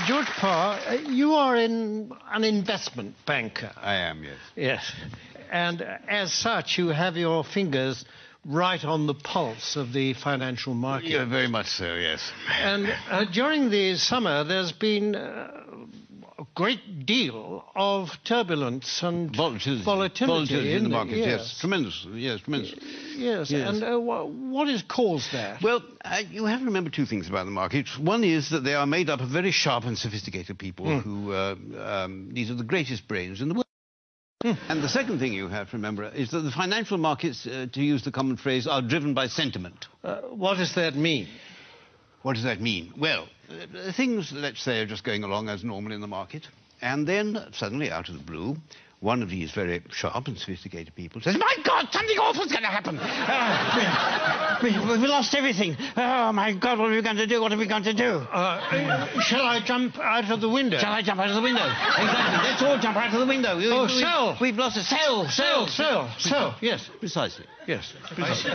George Parr, you are an investment banker. I am, yes. Yes. And as such, you have your fingers right on the pulse of the financial market. Yeah, very much so, yes. And during the summer, there's been a great deal of turbulence and volatility in the market, yes. Tremendous. Yes. And what is caused that? Well, you have to remember two things about the market. One is that they are made up of very sharp and sophisticated people who, these are the greatest brains in the world. And the second thing you have to remember is that the financial markets, to use the common phrase, are driven by sentiment. What does that mean? What does that mean? Well, things, let's say, are just going along as normal in the market, and then suddenly, out of the blue, one of these very sharp and sophisticated people says, "My God, something awful's going to happen! We've lost everything! Oh, my God, what are we going to do? What are we going to do?" Shall I jump out of the window? Shall I jump out of the window? Exactly. Let's all jump out of the window. Sell! We've lost a sell! Yes. Precisely. Yes. Precisely.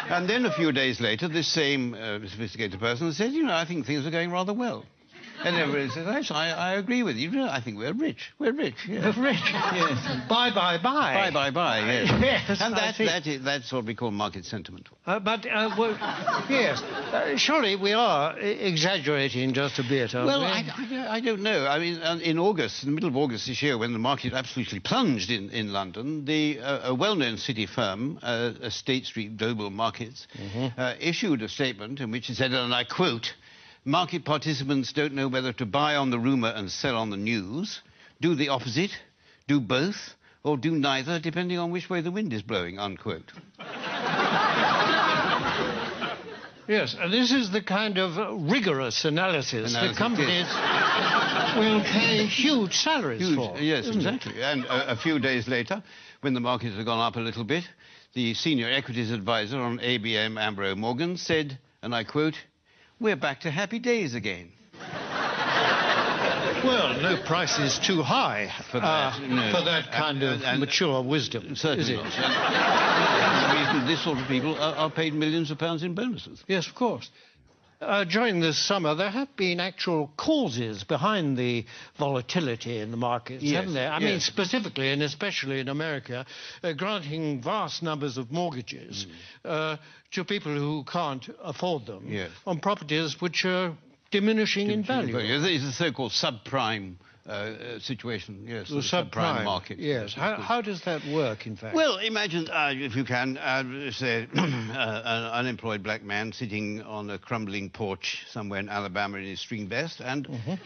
And then a few days later, this same sophisticated person said, "You know, I think things are going rather well." And everybody says, "Yes, I agree with you. I think we're rich. We're rich. Yes. Rich. Yes. Bye. Yes. Yes. And that's what we call market sentiment. Yes. Surely we are exaggerating just a bit, aren't well, we? I don't know. I mean, in August, in the middle of August this year, when the market absolutely plunged in London, a well-known city firm, State Street Global Markets, issued a statement in which it said, and I quote, "Market participants don't know whether to buy on the rumour and sell on the news, do the opposite, do both, or do neither, depending on which way the wind is blowing," unquote. Yes, and this is the kind of rigorous analysis that companies will pay huge salaries for. Yes, exactly. And a few days later, when the markets had gone up a little bit, the senior equities advisor on ABM Ambrose Morgan said, and I quote, "We're back to happy days again." Well, no price is too high for that kind of mature wisdom. Certainly is it? not. And the reason this sort of people are paid millions of pounds in bonuses. Yes, of course. During this summer, there have been actual causes behind the volatility in the markets, haven't there? I mean, specifically and especially in America, granting vast numbers of mortgages to people who can't afford them on properties which are diminishing in value. It's the so-called SubPrime situation, yes. The subprime market. Yes. How does that work, in fact? Well, imagine, if you can, say, an unemployed black man sitting on a crumbling porch somewhere in Alabama in his string vest, and a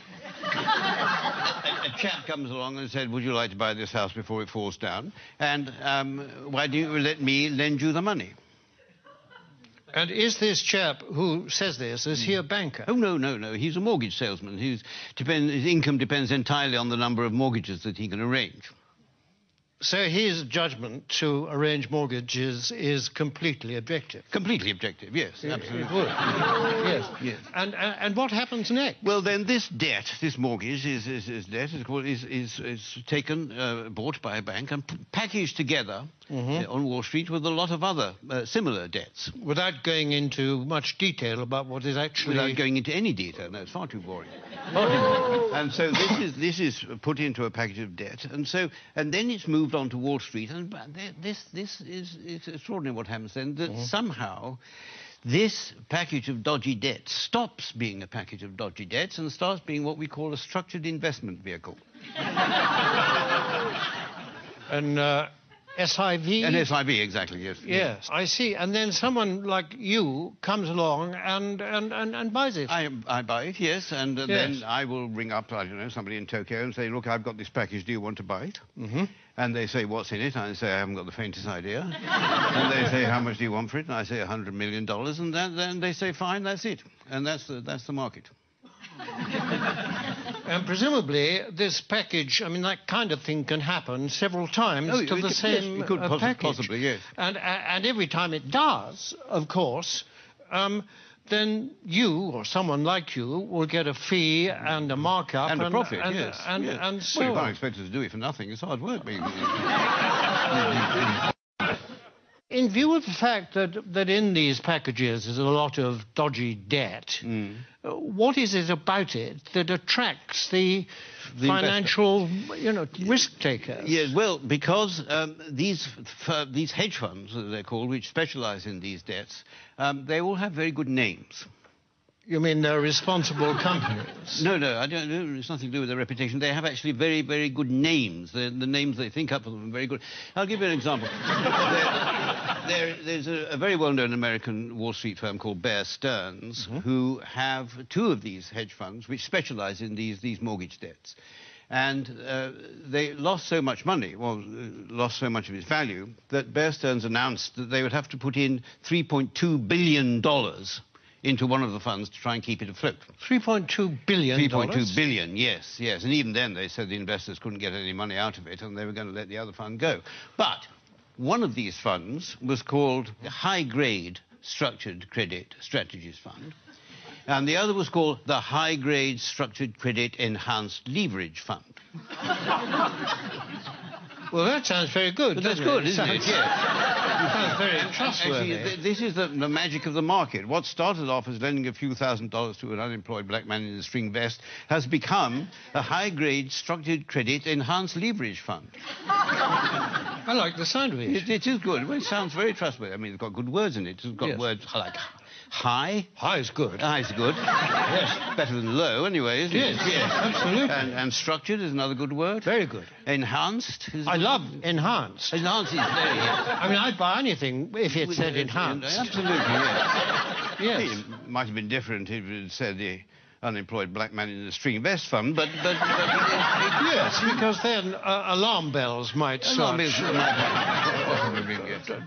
chap comes along and said, "Would you like to buy this house before it falls down? And why don't you let me lend you the money?" And is this chap who says this, is he a banker? Oh, no. He's a mortgage salesman. His income depends entirely on the number of mortgages that he can arrange. So his judgment to arrange mortgages is completely objective? Completely objective, yes, absolutely. It would. Yes. And what happens next? Well, then this debt, this mortgage, is taken, bought by a bank and packaged together on Wall Street with a lot of other similar debts. Without going into much detail about what is actually... Without going into any detail, no, it's far too boring. And so this is put into a package of debt, and then it's moved on to Wall Street, and this is extraordinary what happens then, that somehow this package of dodgy debts stops being a package of dodgy debts and starts being what we call a structured investment vehicle. And SIV? An SIV, exactly, yes. Yes, I see. And then someone like you comes along and buys it. I buy it, yes, and then I will ring up, I don't know, somebody in Tokyo and say, "Look, I've got this package, do you want to buy it?" And they say, "What's in it?" And I say, "I haven't got the faintest idea." And they say, "How much do you want for it?" And I say, $100 million. And then they say, "Fine, that's it." And that's the market. And presumably this package, I mean, that kind of thing can happen several times to the same yes, it could package. Possibly, yes. And every time it does, of course, then you or someone like you will get a fee and a markup and a profit, yes. And so well, you can't expect us to do it for nothing. It's hard work. In view of the fact that in these packages is a lot of dodgy debt, what is it about it that attracts the financial, risk takers? Yeah, well, because these hedge funds, as they're called, which specialize in these debts, they all have very good names. You mean they're responsible companies? No, I don't. It's nothing to do with their reputation. They have actually very, very good names. The names they think up for them are very good. I'll give you an example. There's a very well-known American Wall Street firm called Bear Stearns, who have two of these hedge funds which specialize in these mortgage debts. And they lost so much money, lost so much of its value, that Bear Stearns announced that they would have to put in $3.2 billion into one of the funds to try and keep it afloat. $3.2 billion? $3.2 billion, yes. And even then they said the investors couldn't get any money out of it and they were going to let the other fund go. But one of these funds was called the High Grade Structured Credit Strategies Fund, and the other was called the High Grade Structured Credit Enhanced Leverage Fund. Well, that sounds very good. But that's good, isn't it? Yeah. It sounds very trustworthy. Actually, this is the magic of the market. What started off as lending a few $1,000s to an unemployed black man in a string vest has become a high-grade structured credit enhanced leverage fund. I like the sound of it. It is good. Well, it sounds very trustworthy. I mean, it's got good words in it. It's got words like high. High is good. High is good. Yes. Better than low, anyway, isn't it? Yes, absolutely. And structured is another good word. Very good. Enhanced is... I love enhanced. Enhanced is very... I mean, I'd buy anything if it said enhanced. Absolutely, yes. Yes. It might have been different if it said the unemployed black man in the string vest fund, but yes, because then alarm bells might start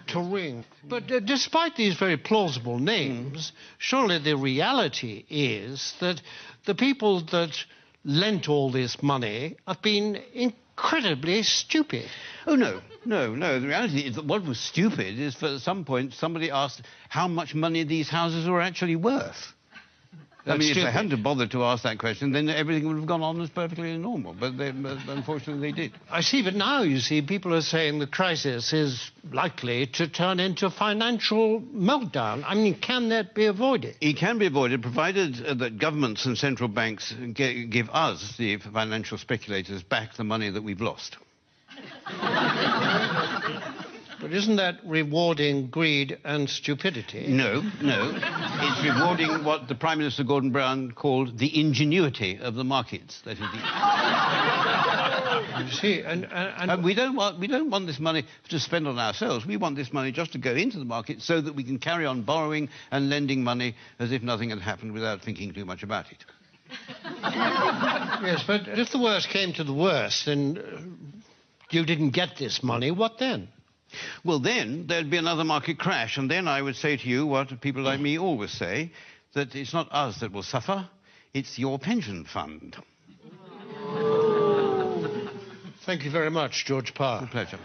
to ring. But despite these very plausible names, surely the reality is that the people that lent all this money have been incredibly stupid. Oh, no. The reality is that what was stupid is, for some point, somebody asked how much money these houses were actually worth. I mean, if they hadn't bothered to ask that question, then everything would have gone on as perfectly normal. But unfortunately, they did. I see, but now, you see, people are saying the crisis is likely to turn into financial meltdown. I mean, can that be avoided? It can be avoided, provided that governments and central banks give us, the financial speculators, back the money that we've lost. But isn't that rewarding greed and stupidity? No. It's rewarding what the Prime Minister Gordon Brown called the ingenuity of the markets. That is You see, and we don't want this money to spend on ourselves. We want this money just to go into the market so that we can carry on borrowing and lending money as if nothing had happened without thinking too much about it. Yes, but if the worst came to the worst and you didn't get this money, what then? Well, then there'd be another market crash, and then I would say to you what people like me always say, that it's not us that will suffer, it's your pension fund. Thank you very much, George Parr. A pleasure.